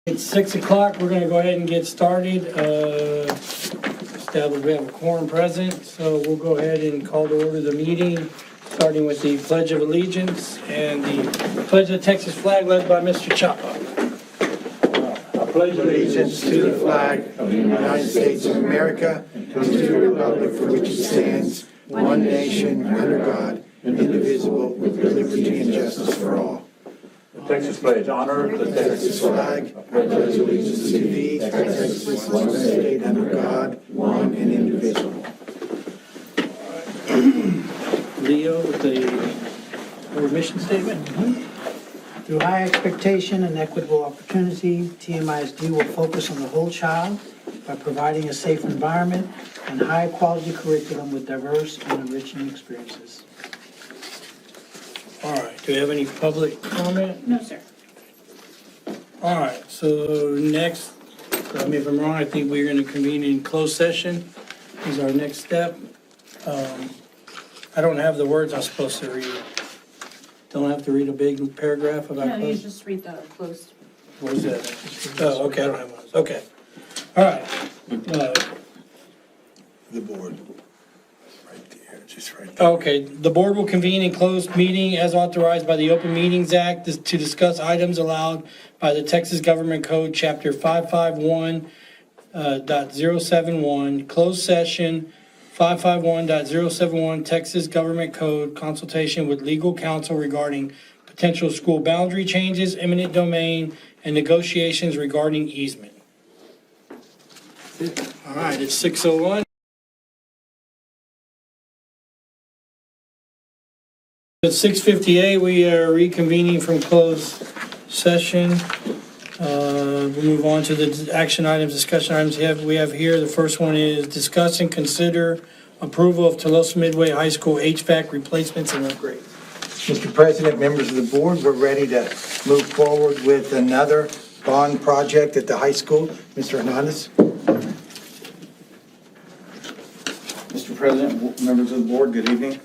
It's 6 o'clock. We're going to go ahead and get started. We have a quorum present, so we'll go ahead and call to order the meeting, starting with the Pledge of Allegiance and the Pledge of the Texas flag led by Mr. Chapa. I pledge allegiance to the flag of the United States of America and to the republic for which it stands, one nation, under God, indivisible, with liberty and justice for all. The Texas pledge honor the Texas flag, I pledge allegiance to thee, Texas, one state under God, one and indivisible. Leo with the board mission statement. Through high expectation and equitable opportunity, TMISD will focus on the whole child by providing a safe environment and high-quality curriculum with diverse and enriching experiences. All right, do we have any public comment? No, sir. All right, so next, tell me if I'm wrong, I think we're going to convene in closed session is our next step. I don't have the words I'm supposed to read. Don't have to read a big paragraph about No, you closed? just read the closed. What is that? Oh, okay, I don't have one. Okay. All right. The board. Right there, just right there. Okay, the board will convene in closed meeting as authorized by the Open Meetings Act to discuss items allowed by the Texas Government Code, Chapter 551.071, closed session, 551.071, Texas Government Code, consultation with legal counsel regarding potential school boundary changes, eminent domain, and negotiations regarding easement. All right, it's 6:01. At 6:58, we are reconvening from closed session. We'll move on to the action items, discussion items we have here. The first one is discuss and consider approval of Tulosa Midway High School HVAC replacements and upgrades. Mr. President, members of the board, we're ready to move forward with another bond project at the high school. Mr. Hernandez? Mr. President, members of the board, good evening.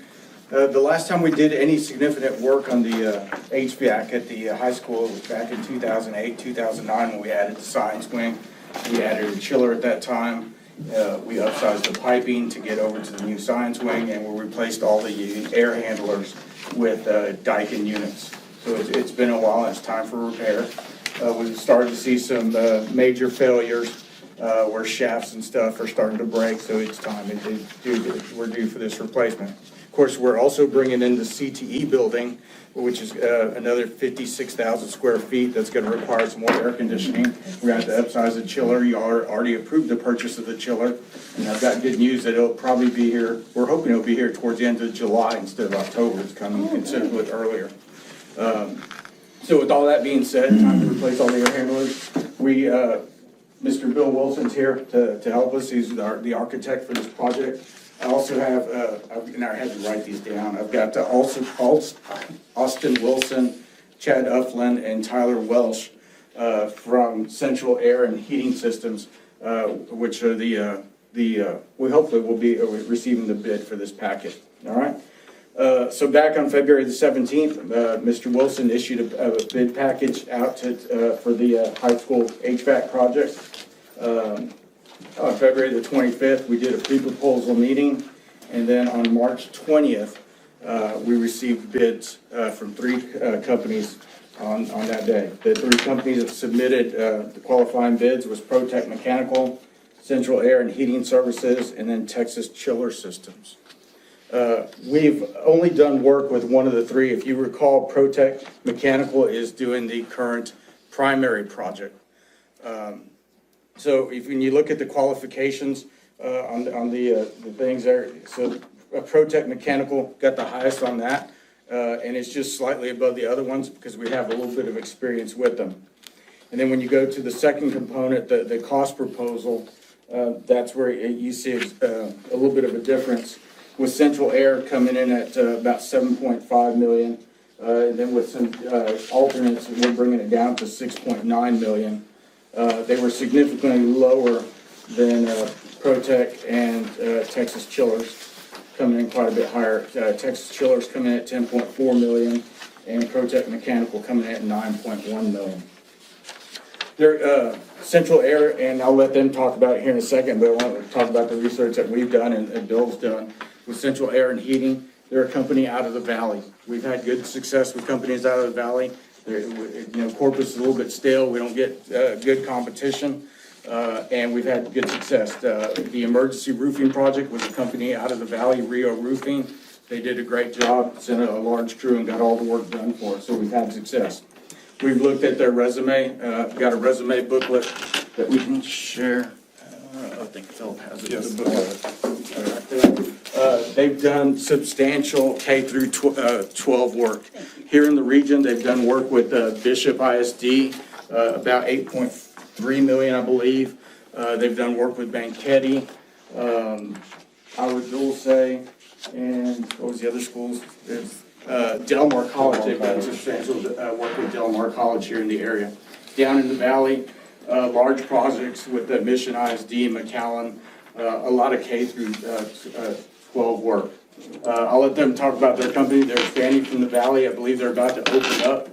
The last time we did any significant work on the HVAC at the high school was back in 2008, 2009, when we added the science wing. We added a chiller at that time. We upsized the piping to get over to the new science wing, and we replaced all the air handlers with Daikin units. So it's been a while, and it's time for repair. We've started to see some major failures where shafts and stuff are starting to break, so it's time. We're due for this replacement. Of course, we're also bringing in the CTE building, which is another 56,000 square feet. That's going to require some more air conditioning. We're going to have to upsize the chiller. You already approved the purchase of the chiller, and I've got good news that it'll probably be here. We're hoping it'll be here towards the end of July instead of October. It's coming considerably earlier. So with all that being said, time to replace all the air handlers. Mr. Bill Wilson's here to help us. He's the architect for this project. I also have, and I had to write these down. I've got Austin Wilson, Chad Ufflin, and Tyler Welsh from Central Air and Heating Systems, which are we hopefully will be receiving the bid for this packet. All right. So back on February the 17th, Mr. Wilson issued a bid package out for the high school HVAC project. On February the 25th, we did a pre-proposal meeting, and then on March 20th, we received bids from three companies on that day. The three companies that submitted the qualifying bids was ProTech Mechanical, Central Air and Heating Services, and then Texas Chiller Systems. We've only done work with one of the three. If you recall, ProTech Mechanical is doing the current primary project. So when you look at the qualifications on the things there, so ProTech Mechanical got the highest on that, and it's just slightly above the other ones because we have a little bit of experience with them. And then when you go to the second component, the cost proposal, that's where you see a little bit of a difference, with Central Air coming in at about $7.5 million, and then with some alternates, we're bringing it down to $6.9 million. They were significantly lower than ProTech and Texas Chillers, coming in quite a bit higher. Texas Chillers coming in at $10.4 million, and ProTech Mechanical coming in at $9.1 million. They're Central Air, and I'll let them talk about it here in a second, but I want to talk about the research that we've done and Bill's done with Central Air and Heating. They're a company out of the valley. We've had good success with companies out of the valley. Corpus is a little bit stale. We don't get good competition, and we've had good success. The emergency roofing project was a company out of the valley, Rio Roofing. They did a great job, sent a large crew and got all the work done for us, so we've had success. We've looked at their resume, got a resume booklet that we can share. I think Philip has it. Yes. The booklet. They've done substantial K through 12 work. Here in the region, they've done work with Bishop ISD, about $8.3 million, I believe. They've done work with Banketti, Howard Dulce, and what was the other schools? Del Mar College. They've done substantial work with Del Mar College here in the area. Down in the valley, large projects with the Mission ISD, McAllen, a lot of K through 12 work. I'll let them talk about their company. They're expanding from the valley. I believe they're about to open up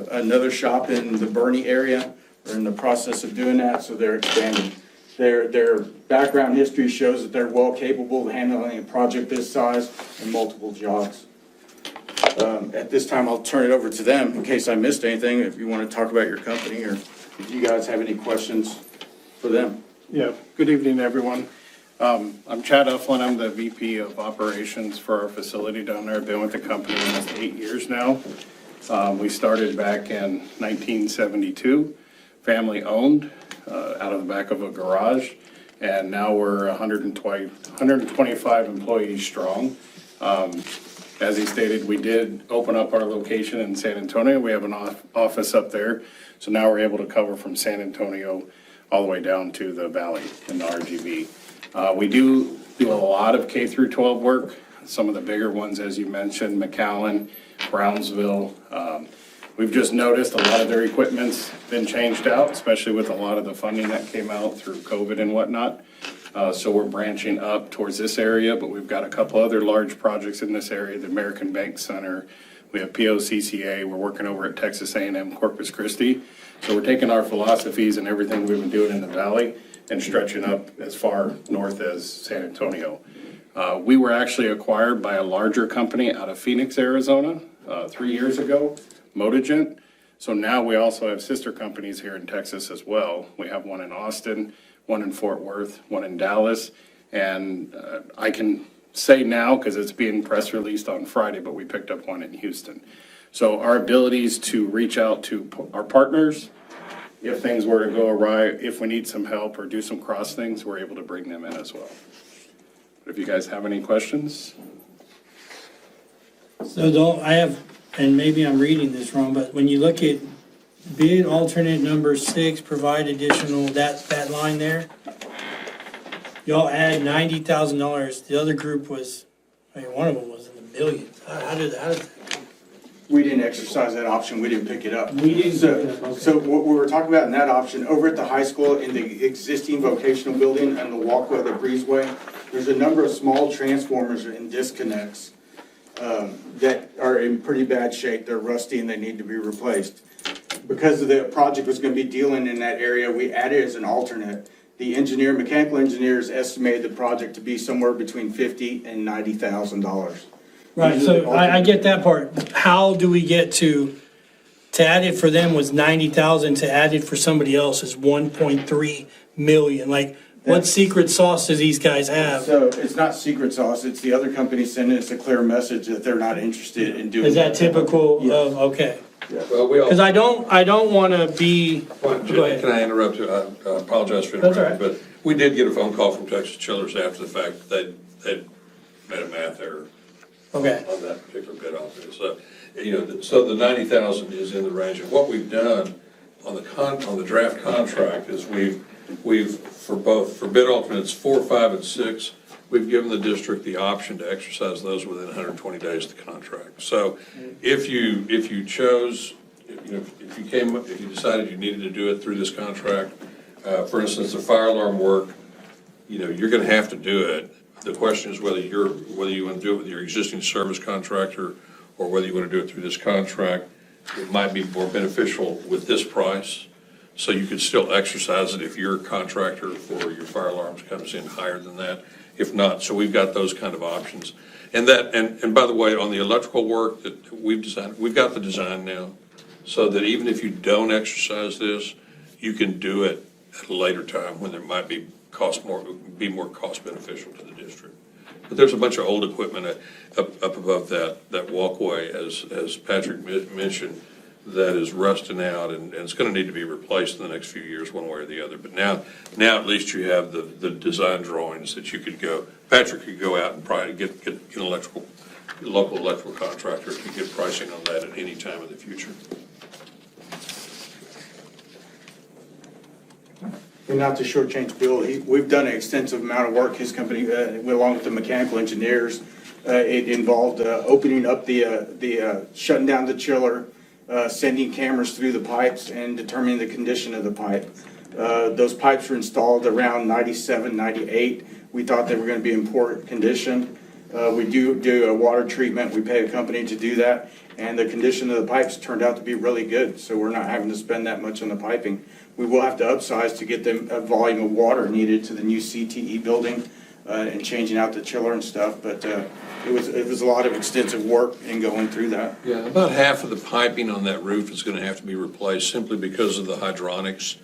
another shop in the Bernie area. They're in the process of doing that, so they're expanding. Their background history shows that they're well capable of handling a project this size and multiple jobs. At this time, I'll turn it over to them in case I missed anything, if you want to talk about your company or if you guys have any questions for them. Yeah, good evening, everyone. I'm Chad Ufflin. I'm the VP of Operations for our facility down there. I've been with the company almost 8 years now. We started back in 1972, family owned, out of the back of a garage, and now we're 125 employees strong. As he stated, we did open up our location in San Antonio. We have an office up there, so now we're able to cover from San Antonio all the way down to the valley in the RGV. We do a lot of K through 12 work. Some of the bigger ones, as you mentioned, McAllen, Brownsville. We've just noticed a lot of their equipment's been changed out, especially with a lot of the funding that came out through COVID and whatnot. So we're branching up towards this area, but we've got a couple other large projects in this area, the American Bank Center. We have POCCA. We're working over at Texas A&M Corpus Christi. So we're taking our philosophies and everything we've been doing in the valley and stretching up as far north as San Antonio. We were actually acquired by a larger company out of Phoenix, Arizona, 3 years ago, Motigent. So now we also have sister companies here in Texas as well. We have one in Austin, one in Fort Worth, one in Dallas, and I can say now because it's being press released on Friday, but we picked up one in Houston. So our abilities to reach out to our partners, if things were to go awry, if we need some help or do some cross things, we're able to bring them in as well. But if you guys have any questions. So and maybe I'm reading this wrong, but when you look at bid alternate number 6, provide additional, that line there, y'all add $90,000. The other group was, one of them was in the millions. How did that come? We didn't exercise that option. We didn't pick it up. We didn't pick it up, okay. So what we were talking about in that option, over at the high school in the existing vocational building and the walkway, the breezeway, there's a number of small transformers and disconnects that are in pretty bad shape. They're rusty and they need to be replaced. Because of the project was going to be dealing in that area, we added as an alternate. The mechanical engineers estimated the project to be somewhere between $50,000 and $90,000. Right, so I get that part. How do we get to add it for them was 90,000, to add it for somebody else is 1.3 million? Like, what secret sauce do these guys have? So it's not secret sauce, it's the other company sending us a clear message that they're not interested in doing. Is that typical Yes. of, okay? Well, we all. Because I don't want to be, go ahead. Can I interrupt you? I apologize for That's all interrupting, but we did get a phone call from Texas Chillers after the fact that they'd made a math error Okay, on that particular bid offer. So, so the 90,000 is in the range. And what we've done on the draft contract is we've for bid alternates 4, 5, and 6, we've given the district the option to exercise those within 120 days of the contract. So if you chose, if you decided you needed to do it through this contract, for instance, the fire alarm work, you're going to have to do it. The question is whether you want to do it with your existing service contractor or whether you want to do it through this contract. it might be more beneficial with this price. So you could still exercise it if your contractor for your fire alarms comes in higher than that. If not, so we've got those kind of options. And that, and by the way, on the electrical work that we've designed, we've got the design now, so that even if you don't exercise this, you can do it at a later time when there might be more cost beneficial to the district. But there's a bunch of old equipment up above that walkway, as Patrick mentioned, that is rusting out and it's gonna need to be replaced in the next few years, one way or the other. But now at least you have the design drawings that you could go, Patrick could go out and probably get an local electrical contractor to get pricing on that at any time in the future. And not to shortchange Bill, we've done an extensive amount of work, his company, along with the mechanical engineers. It involved opening up shutting down the chiller, sending cameras through the pipes and determining the condition of the pipe. Those pipes were installed around 97, 98. We thought they were going to be in poor condition. We do a water treatment. We pay a company to do that. And the condition of the pipes turned out to be really good. So we're not having to spend that much on the piping. We will have to upsize to get them a volume of water needed to the new CTE building and changing out the chiller and stuff. But it was a lot of extensive work in going through that. Yeah, about half of the piping on that roof is gonna have to be replaced simply because of the hydronics.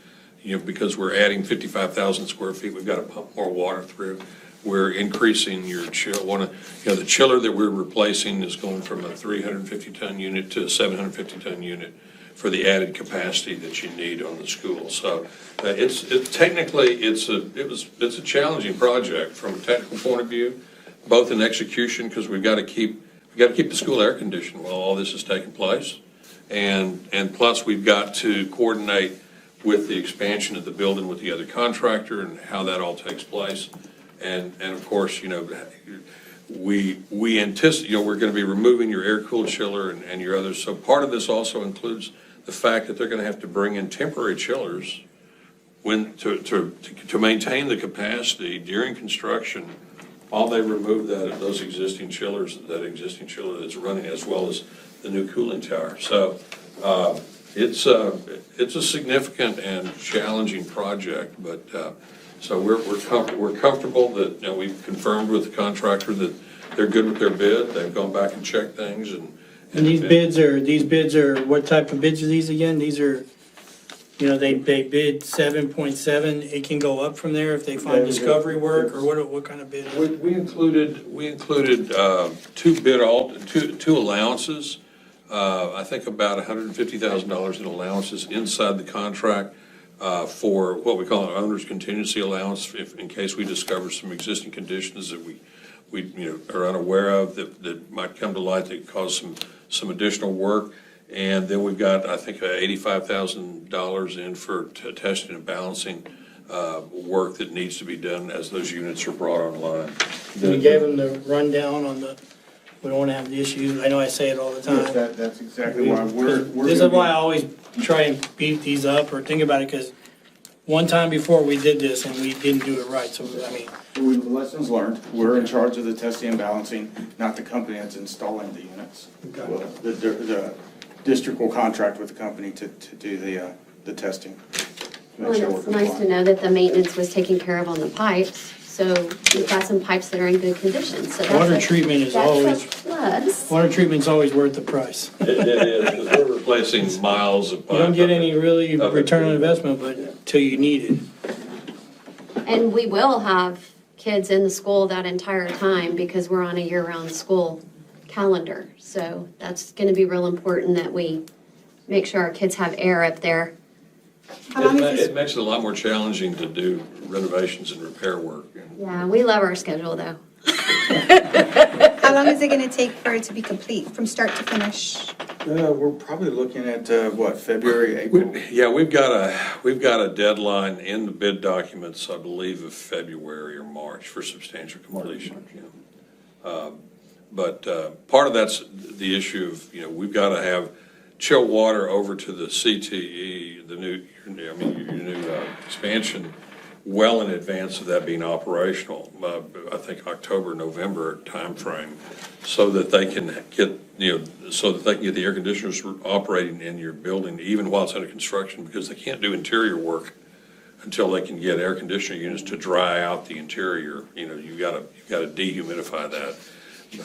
Because we're adding 55,000 square feet, we've got to pump more water through. We're increasing your chill. The chiller that we're replacing is going from a 350-ton unit to a 750-ton unit for the added capacity that you need on the school. So technically it's a challenging project from a technical point of view, both in execution, because we've got to keep the school air conditioned while all this is taking place, and plus we've got to coordinate with the expansion of the building with the other contractor and how that all takes place. And of course, we anticipate, we're going to be removing your air-cooled chiller and your others. So part of this also includes the fact that they're going to have to bring in temporary chillers to maintain the capacity during construction while they remove those existing chillers, that existing chiller that's running, as well as the new cooling tower. So it's a significant and challenging project, but so we're comfortable that we've confirmed with the contractor that they're good with their bid. They've gone back and checked things and these bids are, what type of bids are these again? These are, they bid 7.7. It can go up from there if they find discovery work, or what kind of bid? We included two allowances. I think about $150,000 in allowances inside the contract for what we call an owner's contingency allowance, in case we discover some existing conditions that we are unaware of that might come to light that cause some additional work. And then we've got, I think, $85,000 in for testing and balancing work that needs to be done as those units are brought online. We gave them the rundown on we don't want to have the issues. I know I say it all the time. Yes, that's exactly why we're. This is why I always try and beat these up or think about it, because one time before we did this and we didn't do it right. So, Lessons learned. We're in charge of the testing and balancing, not the company that's installing the units. Okay. Well, the district will contract with the company to do the testing. Well, and it's nice to know that the maintenance was taken care of on the pipes. So we've got some pipes that are in good condition. So that's water treatment is always plus. Water treatment's always worth the price. It is, because we're replacing miles of pipe. You don't get any really return on investment, but until you need it. And we will have kids in the school that entire time because we're on a year-round school calendar. So that's going to be real important that we make sure our kids have air up there. It makes it a lot more challenging to do renovations and repair work. Yeah, we love our schedule though. How long is it going to take for it to be complete, from start to finish? We're probably looking at February, April. We've got a deadline in the bid documents, I believe, of February or March for substantial completion. But part of that's the issue of we've got to have chill water over to the CTE, your new expansion, well in advance of that being operational, I think October, November timeframe, so that they can get, so that they can get the air conditioners operating in your building even while it's under construction, because they can't do interior work until they can get air conditioning units to dry out the interior. You gotta dehumidify that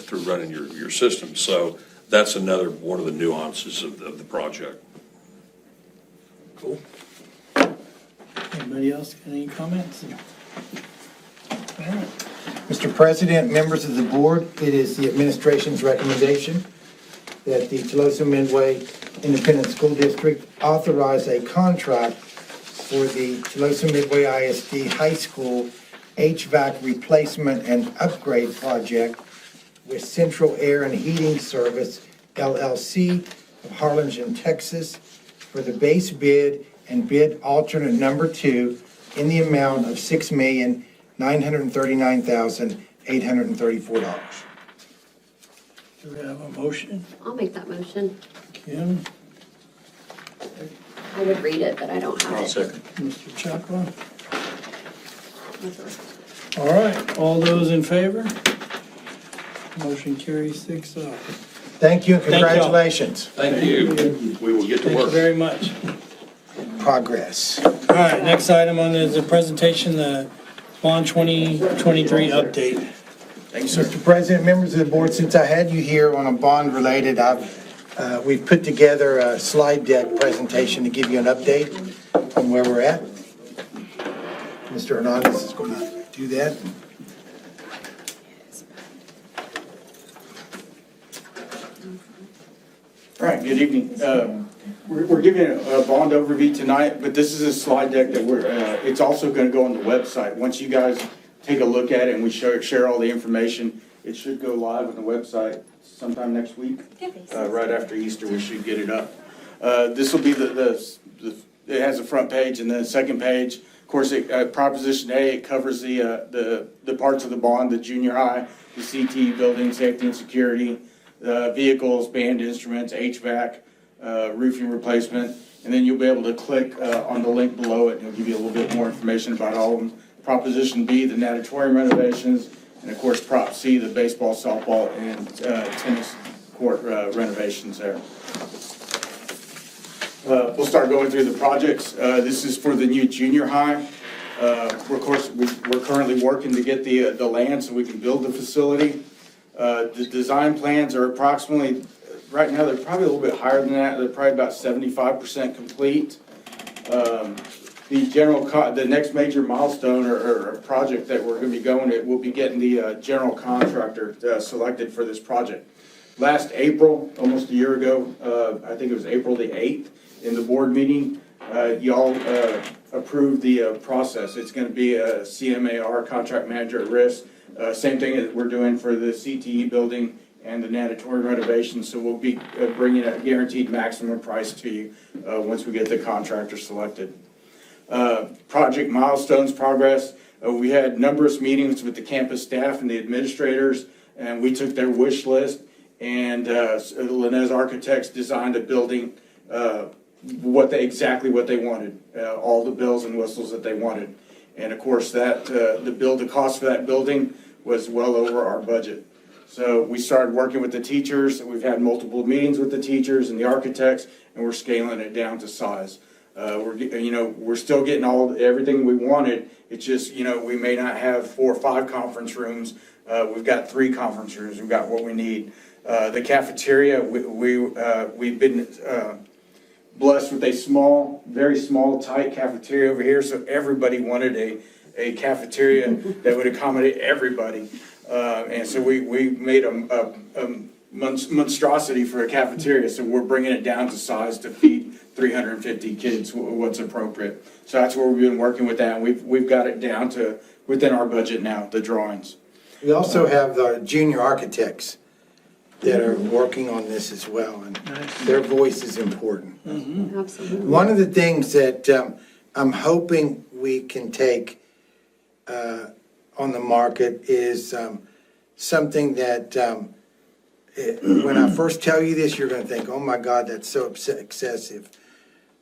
through running your system. So that's another one of the nuances of the project. Cool. Anybody else got any comments? All right. Mr. President, members of the board, it is the administration's recommendation that the Tolosa Midway Independent School District authorize a contract for the Tolosa Midway ISD High School HVAC replacement and upgrade project with Central Air and Heating Service, LLC of Harlingen, Texas, for the base bid and bid alternate number 2 in the amount of $6,939,834. Do we have a motion? I'll make that motion. Kim, I would read it, but I don't have it. second. Mr. Chapa. All right, all those in favor? Motion carries 6-0. Thank you and Thank y'all. congratulations. Thank you. We will get to Thank you work. very much. Progress. All right, next item on the presentation, the Bond 2023 update. Thank you, sir. Mr. President, members of the board, since I had you here on a bond related, we've put together a slide deck presentation to give you an update on where we're at. Mr. Hernandez is going to do that. All right, good evening. We're giving a bond overview tonight, but this is a slide deck that it's also going to go on the website. Once you guys take a look at it and we share all the information, it should go live on the website sometime next week. Right after Easter, we should get it up. This will be it has a front page and then a second page. Of course, Proposition A, it covers the parts of the bond, the junior high, the CTE building, safety and security, vehicles, band instruments, HVAC, roofing replacement, and then you'll be able to click on the link below it, and it'll give you a little bit more information about all of them. Proposition B, the natatorium renovations, and of course, Prop C, the baseball, softball, and tennis court renovations there. We'll start going through the projects. This is for the new junior high. Of course, we're currently working to get the land so we can build the facility. The design plans are approximately, right now, they're probably a little bit higher than that. They're probably about 75% complete. The next major milestone or project that we're going to be going at, we'll be getting the general contractor selected for this project. Last April, almost a year ago, I think it was April the 8th, in the board meeting, y'all approved the process. It's going to be a CMAR, contract manager at risk. Same thing that we're doing for the CTE building and the natatorium renovation. So we'll be bringing a guaranteed maximum price to you once we get the contractor selected. Project milestones progress. We had numerous meetings with the campus staff and the administrators, and we took their wish list, and Linez Architects designed a building exactly what they wanted, all the bells and whistles that they wanted. And of course, the cost for that building was well over our budget. So we started working with the teachers, and we've had multiple meetings with the teachers and the architects, and we're scaling it down to size. We're still getting everything we wanted. It's just, we may not have 4 or 5 conference rooms. We've got 3 conference rooms. We've got what we need. The cafeteria, we've been blessed with a very small, tight cafeteria over here. So everybody wanted a cafeteria that would accommodate everybody. And so we made a monstrosity for a cafeteria. So we're bringing it down to size to feed 350 kids what's appropriate. So that's where we've been working with that. And we've got it down to within our budget now, the drawings. We also have the junior architects that are working on this as well, and their voice is important. Mm-hmm. Absolutely. One of the things that I'm hoping we can take on the market is something that when I first tell you this, you're going to think, oh my God, that's so excessive.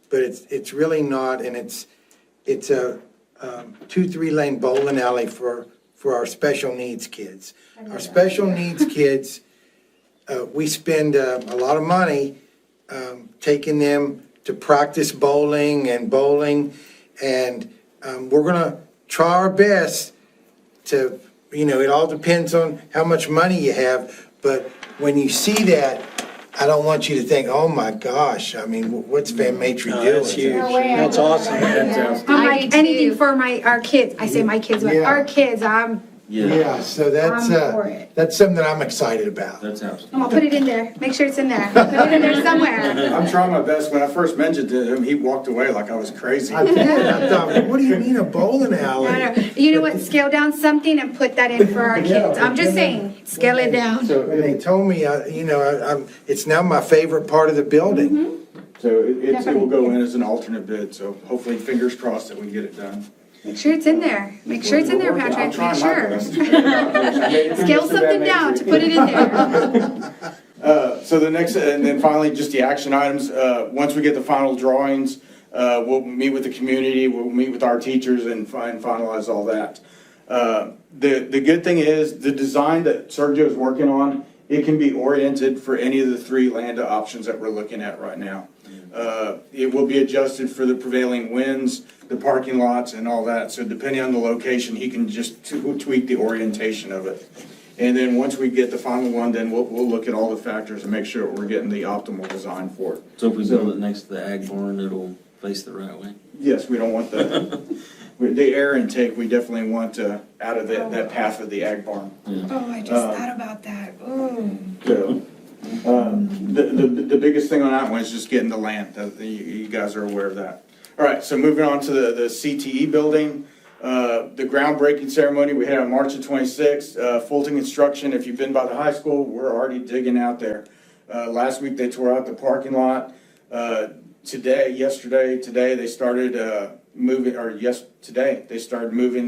But it's really not, and it's a 2, 3-lane bowling alley for our special needs kids. Our special needs kids, we spend a lot of money taking them to practice bowling, and we're gonna try our best to, it all depends on how much money you have, but when you see that, I don't want you to think, oh my gosh, I mean, what's Van Matry doing? That's huge. That's awesome. I'm I like, do anything too. for our kids. I say my kids, but Yeah. our kids, Yeah, so that's, I'm for it. that's something that I'm excited about. That's absolutely. I'm gonna put it in there. Make sure it's in there. Put it in there somewhere. I'm trying my best. When I first mentioned it to him, he walked away like I was crazy. I did, I thought, what do you mean a bowling I alley? know. You know what? Scale down something and put that in for our kids. I'm just saying, scale it down. So, and they told me, it's now my favorite part of the building. So it will go in as an alternate bid, so hopefully, fingers crossed that we can get it done. Make sure it's in there. Make sure it's in there, I'm Patrick. Make trying my sure. best. I made it through Scale Mr. something Van down Matry. to put it in there. So the next, and then finally, just the action items. Once we get the final drawings, we'll meet with the community, we'll meet with our teachers and finalize all that. The good thing is, the design that Sergio is working on, it can be oriented for any of the 3 land options that we're looking at right now. It will be adjusted for the prevailing winds, the parking lots and all that. So depending on the location, he can just tweak the orientation of it. And then once we get the final one, then we'll look at all the factors and make sure we're getting the optimal design for it. So if we build it next to the ag barn, it'll face the right way? Yes, we don't want the air intake, we definitely want out of that path of the ag barn. Oh, I just thought about that. Ooh. So, the biggest thing on that one is just getting the land. You guys are aware of that. All right, so moving on to the CTE building. The groundbreaking ceremony we had on March the 26th. Fulton Construction, if you've been by the high school, we're already digging out there. Last week they tore out the parking lot. Today they started today they started moving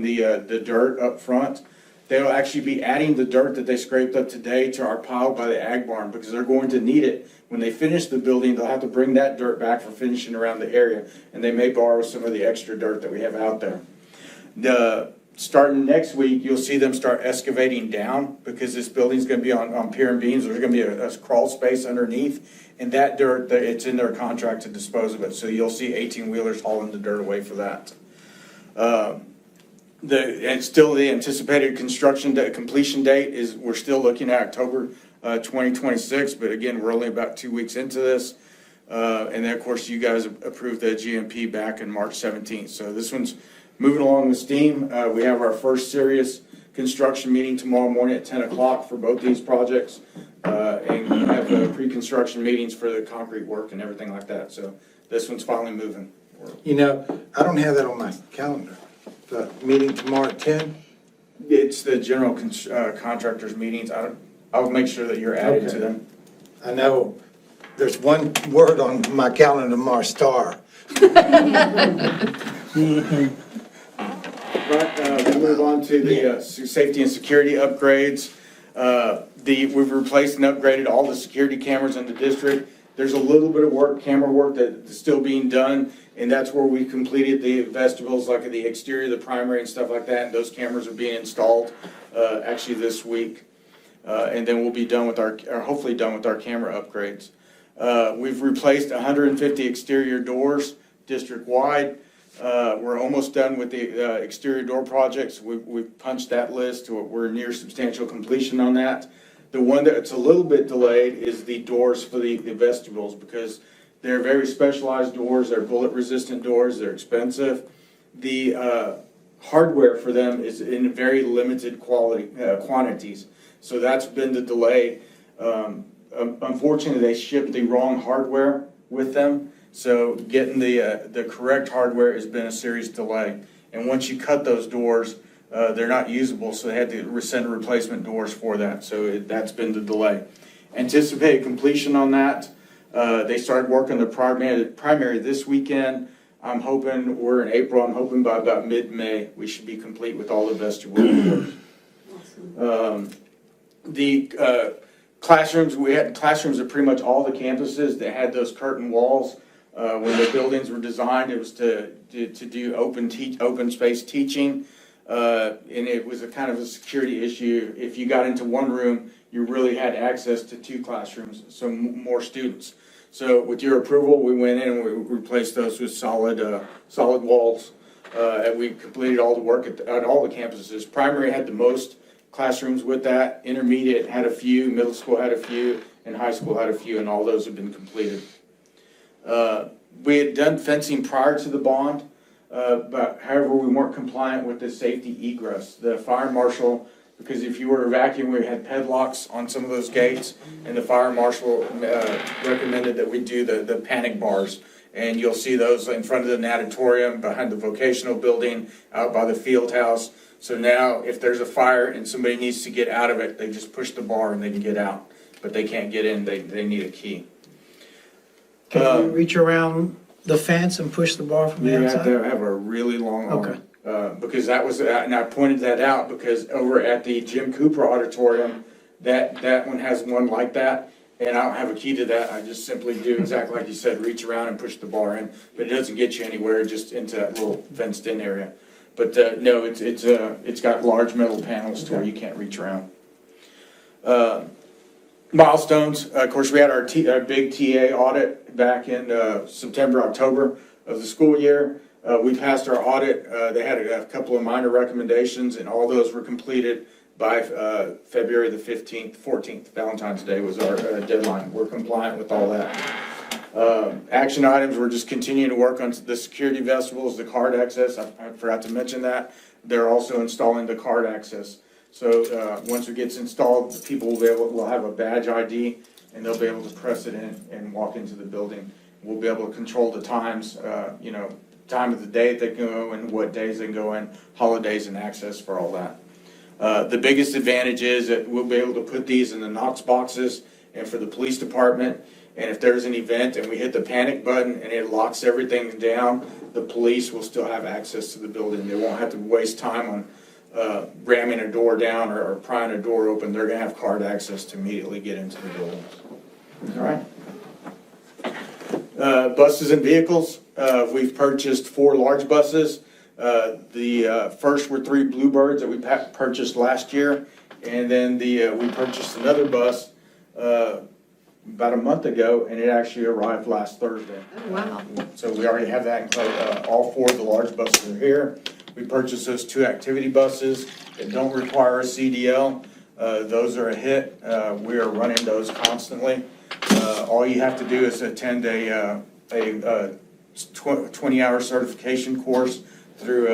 the dirt up front. They'll actually be adding the dirt that they scraped up today to our pile by the ag barn because they're going to need it. When they finish the building, they'll have to bring that dirt back for finishing around the area, and they may borrow some of the extra dirt that we have out there. Starting next week, you'll see them start excavating down because this building's going to be on pier and beams. There's going to be a crawl space underneath, and that dirt, it's in their contract to dispose of it. So you'll see 18-wheelers hauling the dirt away for that. And still the anticipated completion date is, we're still looking at October 2026, but again, we're only about 2 weeks into this. And then, of course, you guys approved the GMP back in March 17th. So this one's moving along with steam. We have our first serious construction meeting tomorrow morning at 10 o'clock for both these projects. And we have pre-construction meetings for the concrete work and everything like that. So this one's finally moving. I don't have that on my calendar. The meeting tomorrow at 10? It's the general contractors meetings. I'll make sure that you're added to them. I know there's one word on my calendar tomorrow, star. We'll move on to the safety and security upgrades. We've replaced and upgraded all the security cameras in the district. There's a little bit of camera work that's still being done, and that's where we completed the vestibules, like the exterior, the primary and stuff like that, and those cameras are being installed actually this week. And then we'll be done with hopefully done with our camera upgrades. We've replaced 150 exterior doors district-wide. We're almost done with the exterior door projects. We've punched that list. We're near substantial completion on that. The one that's a little bit delayed is the doors for the vestibules, because they're very specialized doors. They're bullet-resistant doors. They're expensive. The hardware for them is in very limited quantities. So that's been the delay. Unfortunately, they shipped the wrong hardware with them. So getting the correct hardware has been a serious delay. And once you cut those doors, they're not usable, so they had to send replacement doors for that. So that's been the delay. Anticipated completion on that. They started working the primary this weekend. I'm hoping we're in April. I'm hoping by about mid-May we should be complete with all the vestibule doors. The classrooms, we had classrooms at pretty much all the campuses that had those curtain walls. When the buildings were designed, it was to do open space teaching. And it was a kind of a security issue. If you got into one room, you really had access to 2 classrooms, so more students. So with your approval, we went in and we replaced those with solid walls. And we completed all the work at all the campuses. Primary had the most classrooms with that. Intermediate had a few, middle school had a few, and high school had a few, and all those have been completed. We had done fencing prior to the bond, but however, we weren't compliant with the safety egress. The fire marshal, because if you were to vacuum, we had padlocks on some of those gates, and the fire marshal recommended that we do the panic bars. And you'll see those in front of the natatorium, behind the vocational building, out by the field house. So now, if there's a fire and somebody needs to get out of it, they just push the bar and they can get out. But they can't get in, they need a key. Can you reach around the fence and push the bar from the You have outside? to have a really long arm. Okay. Because that was, and I pointed that out because over at the Jim Cooper Auditorium, that one has one like that. And I don't have a key to that. I just simply do exactly like you said, reach around and push the bar in. But it doesn't get you anywhere, just into that little fenced in area. But no, it's got large metal panels to where you can't reach around. Milestones, of course, we had our big TA audit back in September, October of the school year. We passed our audit. They had a couple of minor recommendations, and all those were completed by February the 15th, 14th. Valentine's Day was our deadline. We're compliant with all that. Action items, we're just continuing to work on the security vestibules, the card access. I forgot to mention that. They're also installing the card access. So once it gets installed, people will have a badge ID, and they'll be able to press it in and walk into the building. We'll be able to control the times, time of the day they can go and what days they can go in, holidays and access for all that. The biggest advantage is that we'll be able to put these in the Knox boxes and for the police department. And if there's an event and we hit the panic button and it locks everything down, the police will still have access to the building. They won't have to waste time on ramming a door down or prying a door open. They're going to have card access to immediately get into the buildings. All right. Buses and vehicles. We've purchased 4 large buses. The first were 3 Bluebirds that we purchased last year, and then we purchased another bus about a month ago, and it actually arrived last Thursday. Oh, wow. So we already have that in place. All 4 of the large buses are here. We purchased those 2 activity buses that don't require a CDL. Those are a hit. We are running those constantly. All you have to do is attend a 20-hour certification course through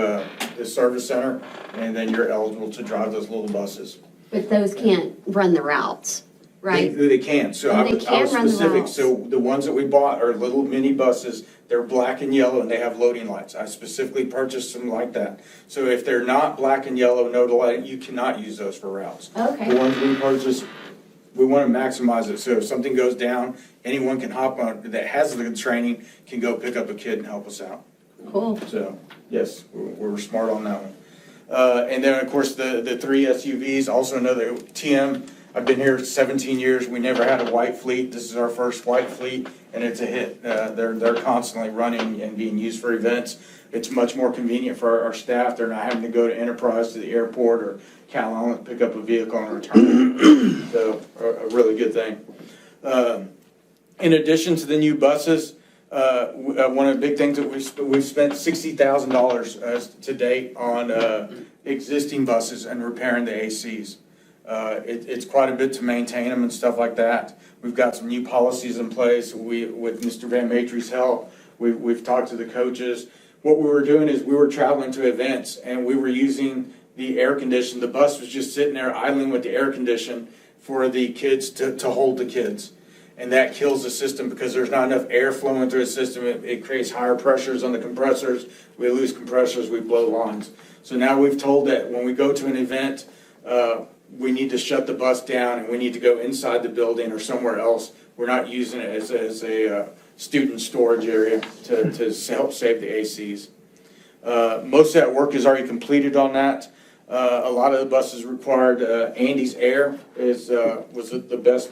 the service center, and then you're eligible to drive those little buses. But those can't run the routes, right? They can. So I was specific. So the ones that we bought are little mini buses. They're black and yellow, and they have loading lights. I specifically purchased them like that. So if they're not black and yellow, no light, you cannot use those for routes. Okay. The ones we purchased, we want to maximize it. So if something goes down, anyone can hop on that has the training can go pick up a kid and help us out. Cool. So yes, we're smart on that one. And then of course the 3 SUVs, also another TM. I've been here 17 years. We never had a white fleet. This is our first white fleet, and it's a hit. They're constantly running and being used for events. It's much more convenient for our staff. They're not having to go to Enterprise, to the airport, or Cal Island, pick up a vehicle and return it. So a really good thing. In addition to the new buses, one of the big things that we've spent $60,000 to date on existing buses and repairing the ACs. It's quite a bit to maintain them and stuff like that. We've got some new policies in place. With Mr. Van Matry's help, we've talked to the coaches. What we were doing is we were traveling to events, and we were using the air condition. The bus was just sitting there idling with the air condition for the kids to hold the kids. And that kills the system because there's not enough air flowing through the system. It creates higher pressures on the compressors. We lose compressors, we blow lines. So now we've told that when we go to an event, we need to shut the bus down and we need to go inside the building or somewhere else. We're not using it as a student storage area to help save the ACs. Most of that work is already completed on that. A lot of the buses required Andy's Air was the best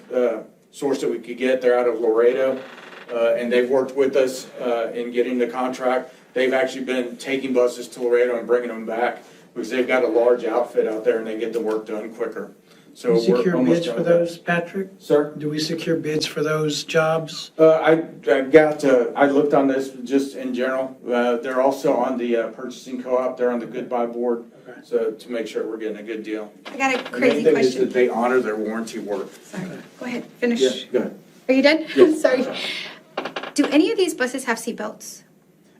source that we could get. They're out of Laredo. and they've worked with us in getting the contract. They've actually been taking buses to Laredo and bringing them back because they've got a large outfit out there and they get the work done quicker. So Do we we're secure almost bids done for with that. those, Patrick? Sir? Do we secure bids for those jobs? I looked on this just in general. They're also on the purchasing co-op. They're on the Goodbuy board. Okay. So to make sure we're getting a good deal. I got a The main crazy thing is that question. they honor their warranty work. Sorry, go ahead, finish. Go ahead. Are you done? Yes. Sorry. Do any of these buses have seatbelts?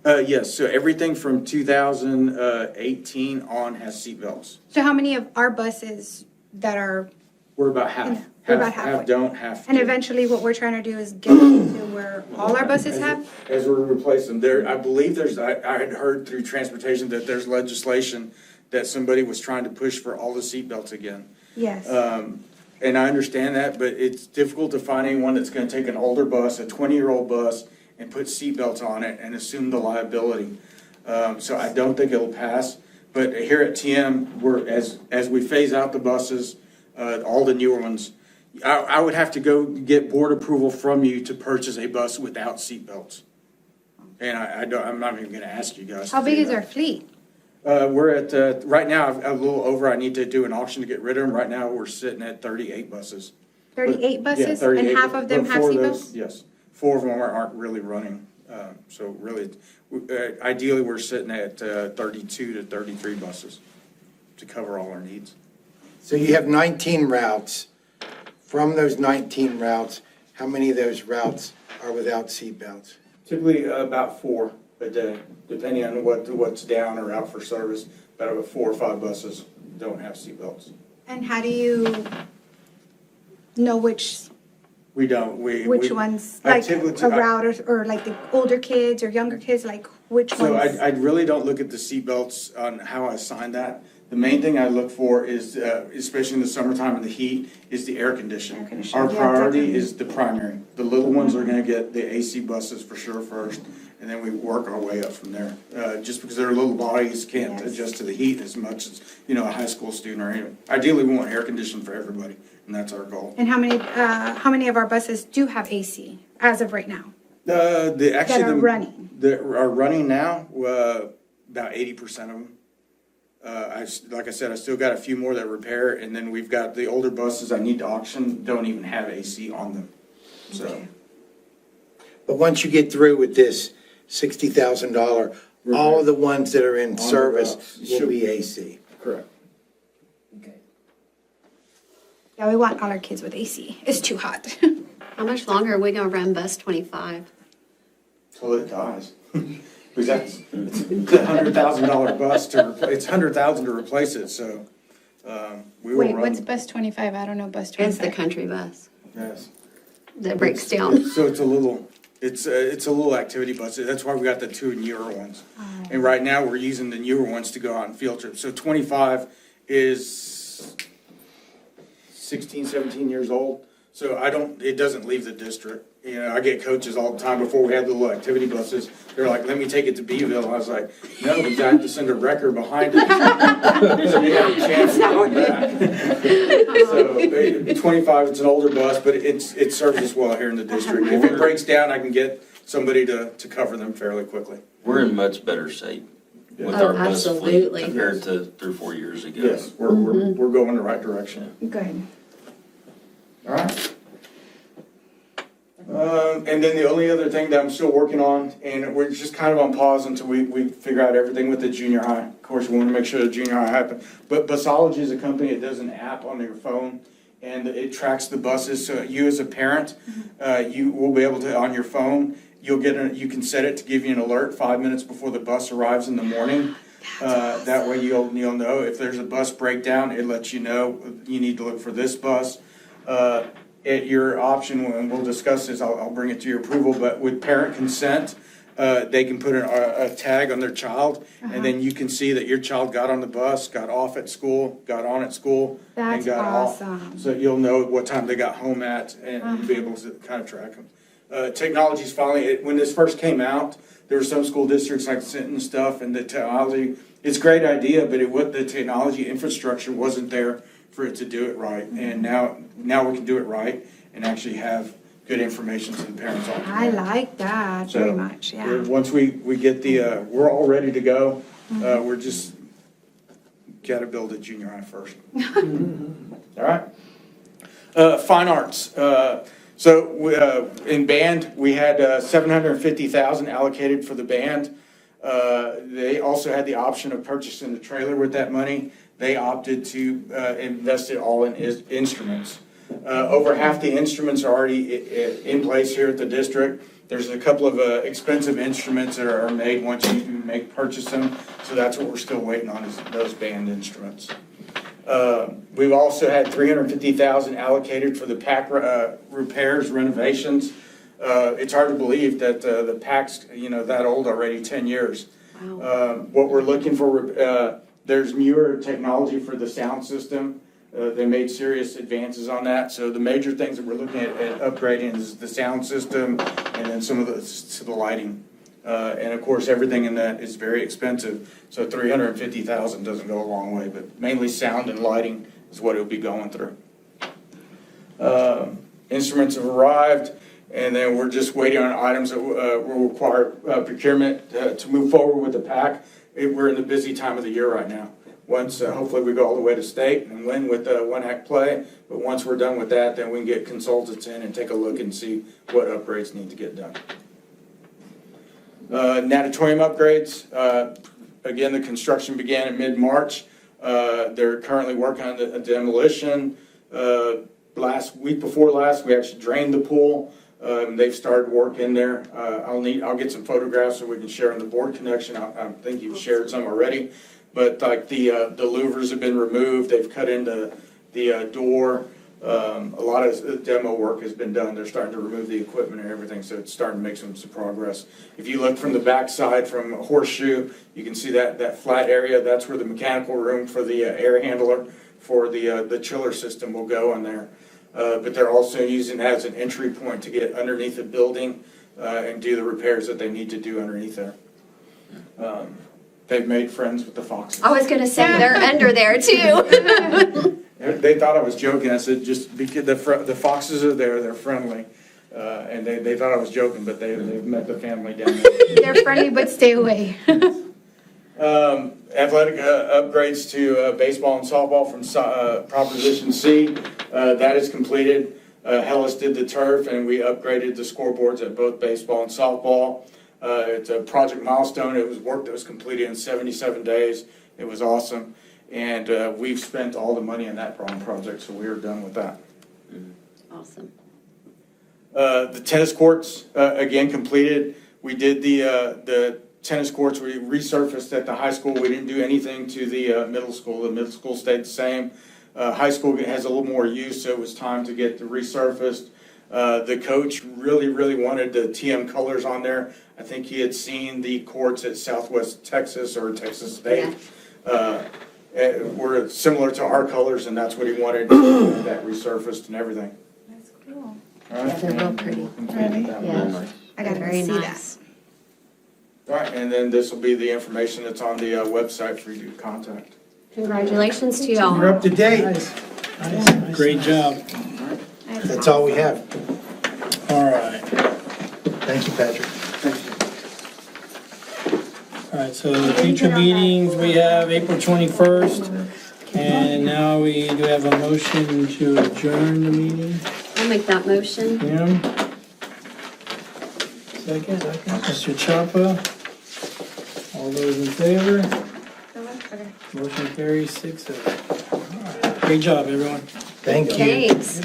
Yes, so everything from 2018 on has seatbelts. So how many of our buses that are, We're about half. We're about Half halfway. don't, half and do. eventually what we're trying to do is get it to where all our buses have? As we replace them, I believe I had heard through transportation that there's legislation that somebody was trying to push for all the seatbelts again. Yes. And I understand that, but it's difficult to find anyone that's gonna take an older bus, a 20-year-old bus, and put seatbelts on it and assume the liability. So I don't think it'll pass. But here at TM, as we phase out the buses, all the newer ones, I would have to go get board approval from you to purchase a bus without seatbelts. And I'm not even gonna ask you guys. How to big do is that. our fleet? We're at, right now, a little over, I need to do an auction to get rid of them. Right now, we're sitting at 38 buses. 38 Yeah, buses? 38, And half of them but have four of those- seatbelts? Yes, 4 of them aren't really running. So really, ideally, we're sitting at 32 to 33 buses to cover all our needs. So you have 19 routes. From those 19 routes, how many of those routes are without seatbelts? Typically, about 4 a day, depending on what's down or out for service. About 4 or 5 buses don't have seatbelts. And how do you know which We don't, which ones, I like typically- a route or like the older kids or younger kids, like which So ones? I really don't look at the seatbelts on how I assign that. The main thing I look for is, especially in the summertime and the heat, is the air conditioning. Air conditioning, Our yeah, priority definitely. is the primary. The little ones are gonna get the AC buses for sure first, and then we work our way up from there. Just because their little bodies can't Yes. adjust to the heat as much as, a high school student or anyone. Ideally, we want air conditioning for everybody, and that's our goal. And how many of our buses do have AC as of right now? Actually, are running. That are running now, about 80% of them. Like I said, I still got a few more that repair, and then we've got the older buses I need to auction, don't even have AC on them. So, Okay. But once you get through with this $60,000, all of the ones that are in the service routes. will be AC. correct. Yeah, we want all our kids with AC. It's too hot. How much longer are we gonna run bus 25? Till it dies. Because that's, it's a $100,000 bus to replace, it's $100,000 to replace it, so, we will Wait, run. what's bus 25? I don't know bus It's 25. the country bus Yes. that breaks down. So it's a little activity bus. That's why we got the 2 newer ones. And right now, we're using the newer ones to go out on field trips. So 25 is 16, 17 years old. So it doesn't leave the district. I get coaches all the time before we had the little activity buses. They're like, let me take it to Beeville. I was like, no, we got to send a wrecker behind it. So you have a chance to come back. So 25, it's an older bus, but it serves us well here in the district. If it breaks down, I can get somebody to cover them fairly quickly. We're in much better shape with Oh, our bus fleet absolutely. compared to 3 or 4 years ago. Yes, we're going the right direction. Good. All right. And then the only other thing that I'm still working on, and we're just kind of on pause until we figure out everything with the junior high. Of course, we want to make sure the junior high happens. But Busology is a company that does an app on your phone, and it tracks the buses. So you as a parent, you will be able to, on your phone, you can set it to give you an alert 5 minutes before the bus arrives in the morning. That way you'll know if there's a bus breakdown, it lets you know you need to look for this bus. At your option, and we'll discuss this, I'll bring it to your approval, but with parent consent, they can put a tag on their child, and then you can see that your child got on the bus, got off at school, got on at school, and That's got awesome. off. So you'll know what time they got home at, and be able to kind of track them. Technology's finally, when this first came out, there were some school districts like Sinton and stuff, and the technology, it's a great idea, but the technology infrastructure wasn't there for it to do it right. And now we can do it right and actually have good information to the parents on. I like that very much, yeah. Once we get we're all ready to go. We're just got to build a junior high first. All right. Fine arts. In band, we had $750,000 allocated for the band. They also had the option of purchasing a trailer with that money. They opted to invest it all in instruments. Over half the instruments are already in place here at the district. There's a couple of expensive instruments that are made once you purchase them. So that's what we're still waiting on, is those band instruments. We've also had $350,000 allocated for the PAC repairs, renovations. It's hard to believe that the PAC's that old already, 10 years. Wow. What we're looking for, there's newer technology for the sound system. They made serious advances on that. So the major things that we're looking at upgrading is the sound system and then some of the lighting. And of course, everything in that is very expensive. So $350,000 doesn't go a long way, but mainly sound and lighting is what it'll be going through. Instruments have arrived, and then we're just waiting on items that will require procurement to move forward with the PAC. We're in the busy time of the year right now. Once, hopefully we go all the way to state and win with One Act Play, but once we're done with that, then we can get consultants in and take a look and see what upgrades need to get done. Natatorium upgrades, again, the construction began in mid-March. They're currently working on the demolition. Week before last, we actually drained the pool. They've started work in there. I'll get some photographs so we can share on the board connection. I think you've shared some already. But like the louvers have been removed. They've cut into the door. A lot of demo work has been done. They're starting to remove the equipment and everything, so it's starting to make some progress. If you look from the back side from Horseshoe, you can see that flat area. That's where the mechanical room for the air handler for the chiller system will go in there. But they're also using it as an entry point to get underneath the building and do the repairs that they need to do underneath there. They've made friends with the foxes. I was gonna say, they're under there too. They thought I was joking. I said, just because the foxes are there, they're friendly. And they thought I was joking, but they've met the family down there. They're friendly, but stay away. Athletic upgrades to baseball and softball from Proposition C. That is completed. Hellas did the turf, and we upgraded the scoreboards at both baseball and softball. It's a project milestone. It was work that was completed in 77 days. It was awesome. And we've spent all the money on that project, so we are done with that. Awesome. The tennis courts, again, completed. We did the tennis courts. We resurfaced at the high school. We didn't do anything to the middle school. The middle school stayed the same. High school has a little more use, so it was time to get the resurfaced. The coach really wanted the TM colors on there. I think he had seen the courts at Southwest Texas or Texas State. Were similar to our colors, and that's what he wanted, that resurfaced and everything. That's cool. All right. They're real pretty. Yeah. I gotta Very see nice. that. All right, and then this will be the information that's on the website for you to contact. Congratulations to y'all. We're up to date. Nice. Great job. That's all we have. All right. Thank you, Patrick. All right, so the future meetings, we have April 21st. And now we do have a motion to adjourn the meeting. I'll make that motion. Kim? Second. Mr. Chapa? All those in favor? Motion carries 6-0. All right. Great job, everyone. Thank you. Thanks.